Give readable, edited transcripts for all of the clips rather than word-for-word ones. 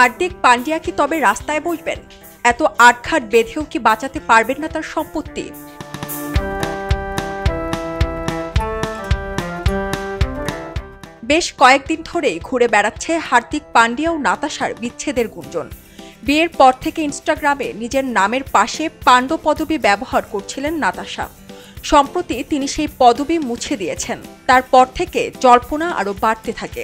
হার্দিক পান্ডিয়া কি তবে রাস্তায় বসবেন? এত আটঘাট বেঁধেও কি বাঁচাতে পারবেন না তার সম্পত্তি? বেশ কয়েকদিন ধরেই ঘুরে বেড়াচ্ছে হার্দিক পান্ডিয়া ও নাতাশার বিচ্ছেদের গুঞ্জন। বিয়ের পর থেকে ইনস্টাগ্রামে নিজের নামের পাশে পাণ্ড্য পদবি ব্যবহার করছিলেন নাতাশা। সম্প্রতি তিনি সেই পদবি মুছে দিয়েছেন। তারপর থেকে জল্পনা আরও বাড়তে থাকে।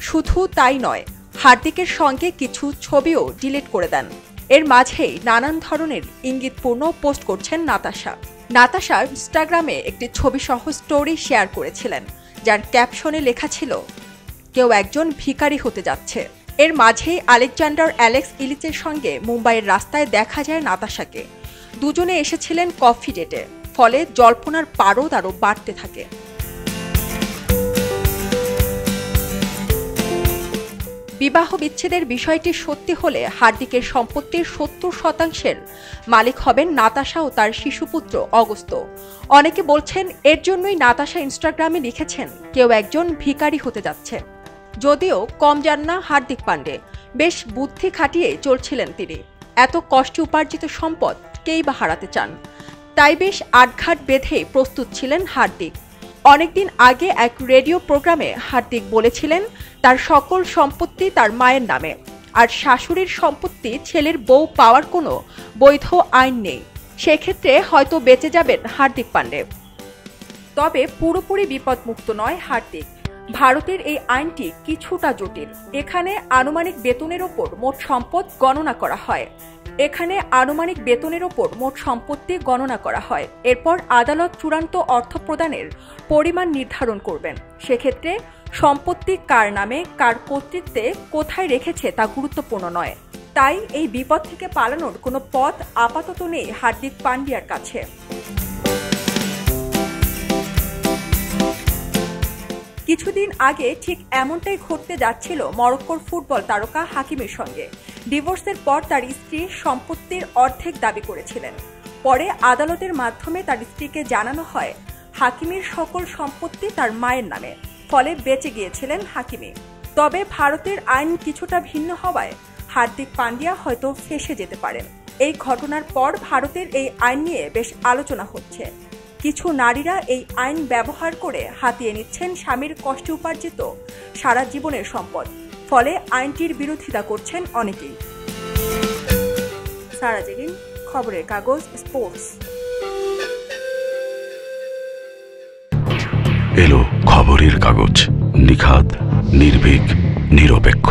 শুধু তাই নয়, হার্দিকের সঙ্গে কিছু ছবিও ডিলিট করে দেন। এর মাঝেই নানান ধরনের ইঙ্গিতপূর্ণ পোস্ট করছেন নাতাশা। নাতাশা ইনস্টাগ্রামে একটি ছবিসহ স্টোরি শেয়ার করেছিলেন, যার ক্যাপশনে লেখা ছিল, কেউ একজন ভিখারি হতে যাচ্ছে। এর মাঝেই আলেকজান্ডার অ্যালেক্স ইলিচের সঙ্গে মুম্বাইয়ের রাস্তায় দেখা যায় নাতাশাকে। দুজনে এসেছিলেন কফি ডেটে। ফলে জল্পনার পারদ আরও বাড়তে থাকে। বিবাহ বিচ্ছেদের বিষয়টি সত্যি হলে হার্দিকের সম্পত্তির ৭০% মালিক হবেন নাতাশা ও তার শিশুপুত্র অগস্ত্য। অনেকে বলছেন এর জন্যই নাতাশা ইনস্টাগ্রামে লিখেছেন, কেউ একজন ভিখারি হতে যাচ্ছে। যদিও কম যান না হার্দিক পান্ডে। বেশ বুদ্ধি খাটিয়ে চলছিলেন তিনি। এত কষ্টে উপার্জিত সম্পদ কেই বা হারাতে চান? তাই বেশ আটঘাট বেঁধে প্রস্তুত ছিলেন হার্দিক। অনেকদিন আগে এক রেডিও প্রোগ্রামে হার্দিক বলেছিলেন, তার সকল সম্পত্তি তার মায়ের নামে, আর শাশুড়ির সম্পত্তি ছেলের বউ পাওয়ার কোনো বৈধ আইন নেই। সেক্ষেত্রে হয়তো বেঁচে যাবেন হার্দিক পান্ডে। তবে পুরোপুরি বিপদমুক্ত নয় হার্দিক। ভারতের এই আইনটি কিছুটা জটিল। এখানে আনুমানিক বেতনের ওপর মোট সম্পদ গণনা করা হয়। এরপর আদালত চূড়ান্ত অর্থ প্রদানের পরিমাণ নির্ধারণ করবেন। সেক্ষেত্রে সম্পত্তি কার নামে, কার কর্তৃত্বে, কোথায় রেখেছে তা গুরুত্বপূর্ণ নয়। তাই এই বিপদ থেকে পালানোর কোনো পথ আপাতত নেই হার্দিক পান্ডিয়ার কাছে। কিছুদিন আগে ঠিক এমনটাই ঘটতে যাচ্ছিল মরক্কোর ফুটবল তারকা হাকিমের সঙ্গে। ডিভোর্সের পর তার স্ত্রী সম্পত্তির অর্ধেক দাবি করেছিলেন। পরে আদালতের মাধ্যমে তার স্ত্রীকে জানানো হয়, হাকিমের সকল সম্পত্তি তার মায়ের নামে। ফলে বেঁচে গিয়েছিলেন হাকিমি। তবে ভারতের আইন কিছুটা ভিন্ন হওয়ায় হার্দিক পান্ডিয়া হয়তো ফেঁসে যেতে পারেন। এই ঘটনার পর ভারতের এই আইন নিয়ে বেশ আলোচনা হচ্ছে। কিছু নারীরা এই আইন ব্যবহার করে হাতিয়ে নিচ্ছেন স্বামীর কষ্টে উপার্জিত সারা জীবনের সম্পদ। ফলে আইনটির বিরোধিতা করছেন অনেকেই। সারা জেরিন, খবরের কাগজ, স্পোর্টস। এলো খবরের কাগজ, নিখাদ, নির্ভীক, নিরপেক্ষ।